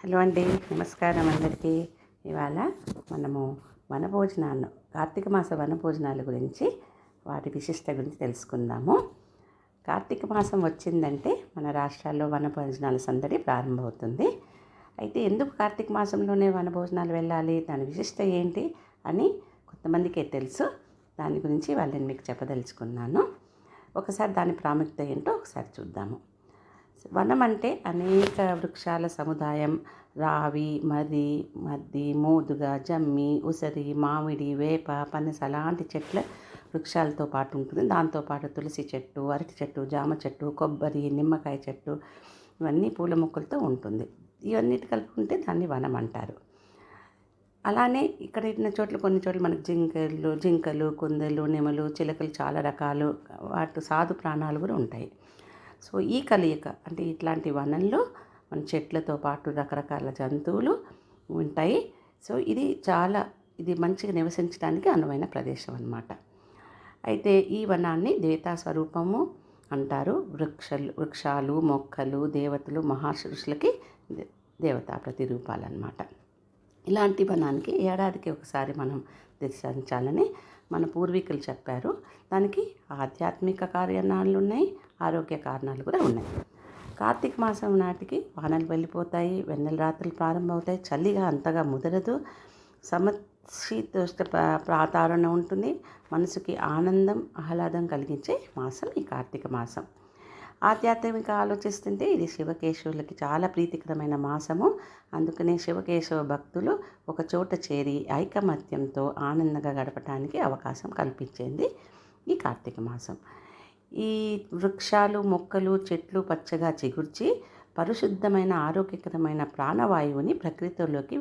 Hello అండి, నమస్కారం అందరికీ. ఇవాళ మనము వనభోజనాలు, కార్తీక మాస వనభోజనాల గురించి, వాటి విశిష్ట గురించి తెలుసుకుందాము. కార్తీక మాసం వచ్చిందంటే మన రాష్ట్రాల్లో వనభోజనాల సందడి ప్రారంభమవుతుంది. అయితే ఎందుకు కార్తీక మాసంలోనే వనభోజనాలు వెళ్ళాలి, దాని విశిష్ట ఏంటి అని కొంతమందికే తెలుసు. దాని గురించి వాళ్ళని మీకు చెప్పదలుచుకున్నాను. ఒకసారి దాని ప్రాముఖ్యత ఏంటో ఒకసారి చూద్దాము. వనం అంటే అనేక వృక్షాల సముదాయం. రావి, మర్రి, మద్ది, మోదుగ, జమ్మి, ఉసిరి, మామిడి, వేప, పనస అలాంటి చెట్ల వృక్షాలతో పాటు ఉంటుంది. దాంతోపాటు తులసి చెట్టు, అరటి చెట్టు, జామ చెట్టు, కొబ్బరి, నిమ్మకాయ చెట్టు, ఇవన్నీ పూల మొక్కలతో ఉంటుంది. ఇవన్నిటి కలుపుకుంటే దాన్ని వనం అంటారు. అలానే ఇక్కడ ఉన్న చోట్ల కొన్ని చోట్ల మనకు జింకలు, కుందేలు, నెమలు, చిలకలు చాలా రకాలు వాటి సాధు ప్రాణాలు కూడా ఉంటాయి. సో ఈ కలయిక అంటే ఇట్లాంటి వనంలో మన చెట్లతో పాటు రకరకాల జంతువులు ఉంటాయి. సో ఇది మంచిగా నివసించడానికి అనువైన ప్రదేశం అన్నమాట. అయితే ఈ వనాన్ని దేవతా స్వరూపము అంటారు. వృక్షాలు, మొక్కలు, దేవతలు, మహర్షులకి దేవతా ప్రతిరూపాలు అన్నమాట. ఇలాంటి వనానికి ఏడాదికి ఒకసారి మనం దర్శించాలని మన పూర్వీకులు చెప్పారు. దానికి ఆధ్యాత్మిక కారణాలు ఉన్నాయి, ఆరోగ్య కారణాలు కూడా ఉన్నాయి. కార్తీక మాసం నాటికి వానలు వెళ్ళిపోతాయి, వెన్నెల రాత్రులు ప్రారంభమవుతాయి, చలిగా అంతగా ముదరదు, సమశీతోష్ణ వాతావరణం ఉంటుంది. మనసుకి ఆనందం, ఆహ్లాదం కలిగించే మాసం ఈ కార్తీక మాసం. ఆధ్యాత్మిక ఆలోచిస్తుంటే ఇది శివకేశవులకి చాలా ప్రీతికరమైన మాసము. అందుకనే శివకేశవ భక్తులు ఒక చోట చేరి ఐకమత్యంతో ఆనందంగా గడపడానికి అవకాశం కల్పించింది ఈ కార్తీక మాసం. ఈ వృక్షాలు, మొక్కలు, చెట్లు పచ్చగా చిగుర్చి పరిశుద్ధమైన ఆరోగ్యకరమైన ప్రాణవాయువుని ప్రకృతిలోకి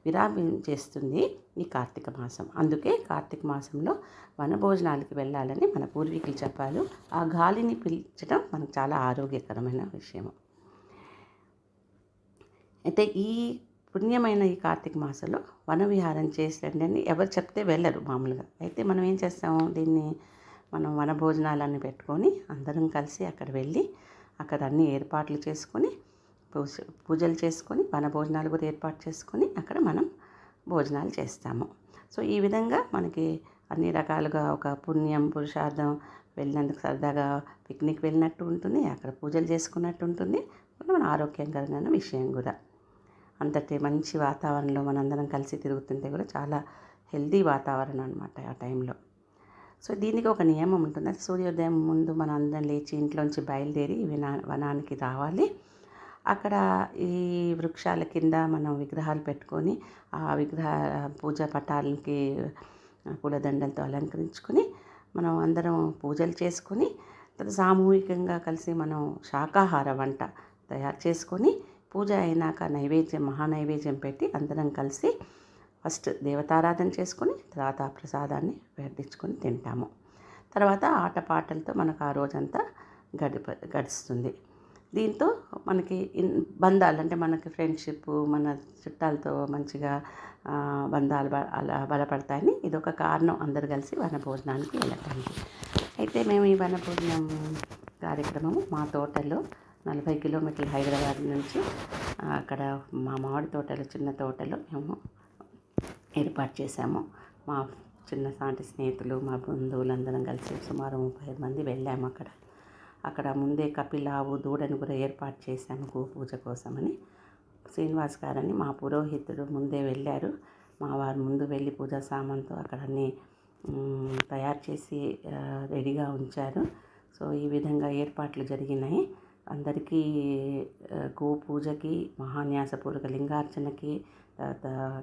విరామించేస్తుంది ఈ కార్తీక మాసం. అందుకే కార్తీక మాసంలో వనభోజనాలకి వెళ్ళాలని మన పూర్వీకులు చెప్పారు. ఆ గాలిని పీల్చడం మనకు చాలా ఆరోగ్యకరమైన విషయము. అయితే ఈ పుణ్యమైన ఈ కార్తీక మాసంలో వనవిహారం చేసండి అని ఎవరు చెప్తే వెళ్ళరు మామూలుగా. అయితే మనం ఏం చేస్తాము, మనం వనభోజనాలన్నీ పెట్టుకొని అందరం కలిసి అక్కడ వెళ్ళి అక్కడ అన్ని ఏర్పాట్లు చేసుకొని పూజలు చేసుకొని వనభోజనాలు కూడా ఏర్పాటు చేసుకొని అక్కడ మనం భోజనాలు చేస్తాము. సో ఈ విధంగా మనకి అన్ని రకాలుగా ఒక పుణ్యం, పురుషార్థం వెళ్ళినందుకు సరదాగా పిక్నిక్ వెళ్ళినట్టు ఉంటుంది, అక్కడ పూజలు చేసుకున్నట్టు ఉంటుంది, మన ఆరోగ్యకరమైన విషయం కూడా. అంతటి మంచి వాతావరణంలో మనందరం కలిసి తిరుగుతుంటే కూడా చాలా హెల్దీ వాతావరణం అనమాట ఆ టైంలో. సో దీనికి ఒక నియమం ఉంటుంది. సూర్యోదయం ముందు మనం అందరం లేచి ఇంట్లోంచి బయలుదేరి వనానికి రావాలి. అక్కడ ఈ వృక్షాల కింద మనం విగ్రహాలు పెట్టుకొని ఆ పూజా పటాలకి పూలదండలతో అలంకరించుకొని మనం అందరం పూజలు చేసుకొని సామూహికంగా కలిసి మనం శాకాహార వంట తయారు చేసుకొని పూజ అయినాక మహానైవేద్యం పెట్టి అందరం కలిసి ఫస్ట్ దేవతారాధన చేసుకొని తర్వాత ప్రసాదాన్ని పెట్టించుకొని తింటాము. తర్వాత ఆటపాటలతో మనకు ఆ రోజంతా గడుస్తుంది. దీంతో మనకి బంధాలు అంటే మనకి ఫ్రెండ్షిప్, మన చుట్టాలతో మంచిగా బంధాలు అలా బలపడతాయని ఇదొక కారణం అందరు కలిసి వనభోజనానికి వెళ్ళటానికి. అయితే మేము ఈ వనభోజనం కార్యక్రమము మా తోటలో 40 కిలోమీటర్లు హైదరాబాద్ నుంచి అక్కడ మా మామిడి తోటలో, చిన్న తోటలో మేము ఏర్పాటు చేశాము. మా చిన్నసాటి స్నేహితులు, మా బంధువులందరం కలిసి సుమారు 35 మంది వెళ్ళాము. అక్కడ ముందే కపిలావు, దూడని కూడా ఏర్పాటు చేశాము గోపూజ కోసమని. శ్రీనివాస్ గారని మా పురోహితుడు ముందే వెళ్ళారు. మా వారు ముందు వెళ్ళి పూజా సామాన్తో అక్కడ అన్నీ తయారు చేసి రెడీగా ఉంచారు. సో ఈ విధంగా ఏర్పాట్లు జరిగినాయి. అందరికీ గోపూజకి, మహాన్యాసపూర్వక లింగార్చనకి,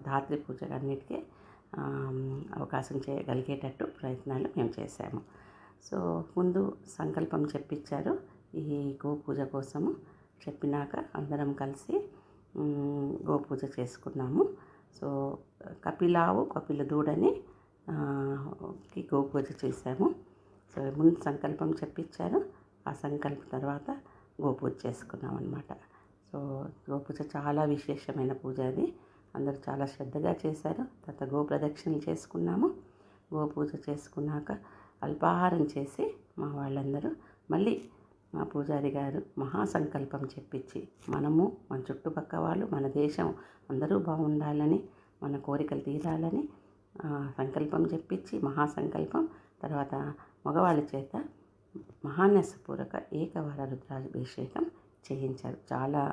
ధాత్రి పూజకి అన్నిటికీ అవకాశం చేయగలిగేటట్టు ప్రయత్నాలు మేము చేశాము. సో ముందు సంకల్పం చెప్పించారు ఈ గోపూజ కోసము. చెప్పినాక అందరం కలిసి గోపూజ చేసుకున్నాము. సో కపిలావు, కపిల దూడని గోపూజ చేశాము. సో ముందు సంకల్పం చెప్పించారు, ఆ సంకల్పం తర్వాత గోపూజ చేసుకున్నాం అన్నమాట. సో గోపూజ చాలా విశేషమైన పూజ అది. అందరూ చాలా శ్రద్ధగా చేశారు. తర్వాత గోప్రదక్షిణలు చేసుకున్నాము. గోపూజ చేసుకున్నాక అల్పాహారం చేసి మా వాళ్ళందరూ మళ్ళీ మా పూజారి గారు మహాసంకల్పం చెప్పించి మనము మన చుట్టుపక్క వాళ్ళు మన దేశం అందరూ బాగుండాలని మన కోరికలు తీరాలని సంకల్పం చెప్పించి మహాసంకల్పం తర్వాత మగవాళ్ళ చేత మహాన్యాసపూర్వక ఏకవార రుద్రాభిషేకం చేయించారు.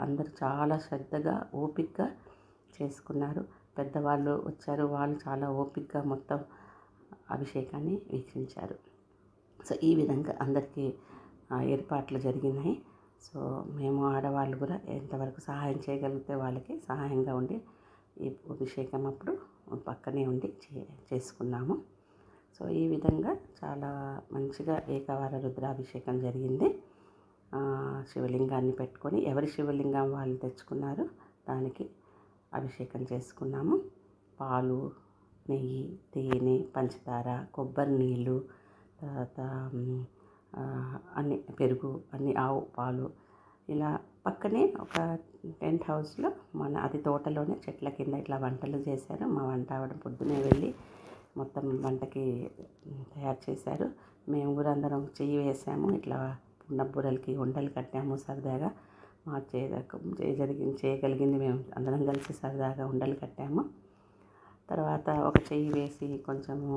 అందరూ చాలా శ్రద్ధగా ఓపికగా చేసుకున్నారు. పెద్దవాళ్ళు వచ్చారు, వాళ్ళు చాలా ఓపికగా మొత్తం అభిషేకాన్ని వీక్షించారు. సో ఈ విధంగా అందరికీ ఏర్పాట్లు జరిగినాయి. సో మేము ఆడవాళ్ళు కూడా ఎంతవరకు సహాయం చేయగలిగితే వాళ్ళకి సహాయంగా ఉండి ఈ అభిషేకం అప్పుడు పక్కనే ఉండి చేసుకున్నాము. సో ఈ విధంగా చాలా మంచిగా ఏకవార రుద్రాభిషేకం జరిగింది. శివలింగాన్ని పెట్టుకొని ఎవరి శివలింగం వాళ్ళు తెచ్చుకున్నారు దానికి అభిషేకం చేసుకున్నాము. పాలు, నెయ్యి, తేనె, పంచదార, కొబ్బరి నీళ్ళు, తర్వాత అన్ని పెరుగు, అన్ని ఆవు పాలు, ఇలా పక్కనే ఒక టెంట్ హౌస్లో అది తోటలోనే చెట్ల కింద ఇట్లా వంటలు చేశారు. మా వంట ఆవిడ పొద్దునే వెళ్ళి మొత్తం వంటకి తయారు చేశారు. మేము కూడా అందరం చెయ్యి వేసాము. ఇట్లా పున్నబ్బురలకి ఉండలు కట్టాము సరదాగా. మా చేయగలిగింది మేము అందరం కలిసి సరదాగా ఉండలు కట్టాము. తర్వాత ఒక చెయ్యి వేసి కొంచెము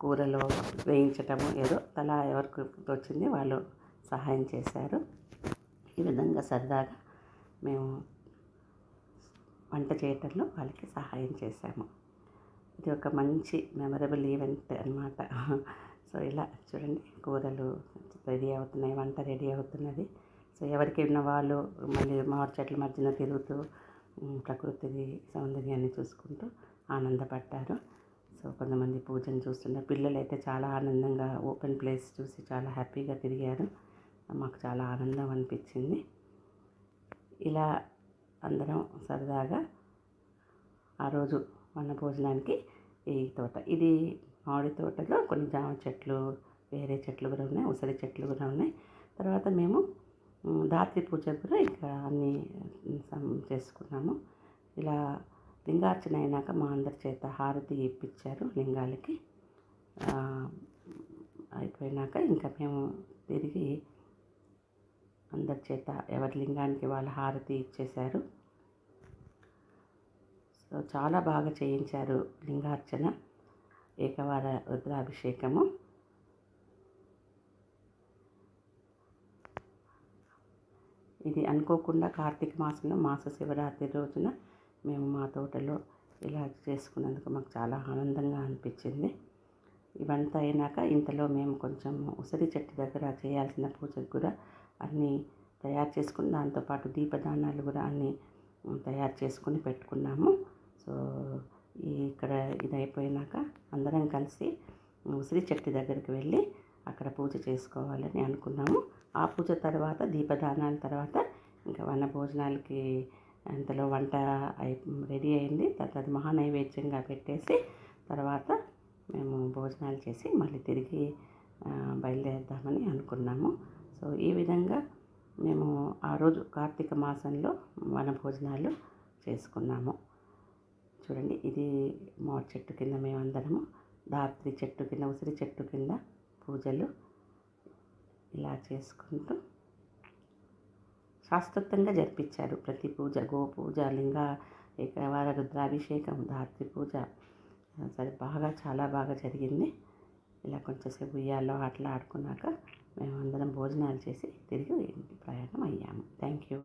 కూరలో వేయించటము ఏదో తలా ఎవరికి వచ్చింది వాళ్ళు సహాయం చేశారు. ఈ విధంగా సరదాగా మేము వంట చేయటంలో వాళ్ళకి సహాయం చేశాము. ఇది ఒక మంచి మెమరబుల్ ఈవెంట్ అన్నమాట. సో ఇలా చూడండి, కూరలు రెడీ అవుతున్నాయి, వంట రెడీ అవుతున్నది. సో ఎవరికి ఉన్న వాళ్ళు మళ్ళీ మామిడి చెట్ల మధ్యన తిరుగుతూ ప్రకృతి సౌందర్యాన్ని చూసుకుంటూ ఆనందపడ్డారు. సో కొంతమంది పూజను చూస్తున్నారు. పిల్లలు అయితే చాలా ఆనందంగా ఓపెన్ ప్లేస్ చూసి చాలా హ్యాపీగా తిరిగారు. మాకు చాలా ఆనందం అనిపించింది. ఇలా అందరం సరదాగా ఆ రోజు మన భోజనానికి ఈ తోట, ఇది మామిడి తోటలో కొన్ని జామ చెట్లు, వేరే చెట్లు కూడా ఉన్నాయి, ఉసిరి చెట్లు కూడా ఉన్నాయి. తర్వాత మేము ధాత్రి పూజ కూడా ఇంకా అన్నీ చేసుకున్నాము. ఇలా లింగార్చన అయినాక మా అందరి చేత హారతి ఇప్పించారు లింగాలకి. అయిపోయినాక ఇంకా మేము తిరిగి అందరి చేత ఎవరి లింగానికి వాళ్ళ హారతి ఇచ్చేశారు. సో చాలా బాగా చేయించారు లింగార్చన, ఏకవార రుద్రాభిషేకము. ఇది అనుకోకుండా కార్తీక మాసంలో మాస శివరాత్రి రోజున మేము మా తోటలో ఇలా చేసుకున్నందుకు మాకు చాలా ఆనందంగా అనిపించింది. ఇవంతా అయినాక ఇంతలో మేము కొంచెం ఉసిరి చెట్టు దగ్గర చేయాల్సిన పూజకు కూడా అన్నీ తయారు చేసుకుని, దాంతోపాటు దీపదానాలు కూడా అన్నీ తయారు చేసుకుని పెట్టుకున్నాము. సో ఇక్కడ ఇది అయిపోయినాక అందరం కలిసి ఉసిరి చెట్టు దగ్గరికి వెళ్ళి అక్కడ పూజ చేసుకోవాలని అనుకున్నాము. ఆ పూజ తర్వాత దీపదానాల తర్వాత ఇంకా వన భోజనాలకి అంతలో వంట రెడీ అయింది. తర్వాత అది మహానైవేద్యంగా పెట్టేసి తర్వాత మేము భోజనాలు చేసి మళ్ళీ తిరిగి బయలుదేరుదామని అనుకున్నాము. సో ఈ విధంగా మేము ఆ రోజు కార్తీక మాసంలో వన భోజనాలు చేసుకున్నాము. చూడండి, ఇది మామిడి చెట్టు కింద మేమందరము ధాత్రి చెట్టు కింద, ఉసిరి చెట్టు కింద పూజలు ఇలా చేసుకుంటూ శాస్త్రోక్తంగా జరిపించారు ప్రతి పూజ. గోపూజ, ఏకవార రుద్రాభిషేకం, ధాత్రి పూజ సరే చాలా బాగా జరిగింది. ఇలా కొంచెంసేపు ఉయ్యాలో ఆటలు ఆడుకున్నాక మేమందరం భోజనాలు చేసి తిరిగి ప్రయాణం అయ్యాము. Thank you.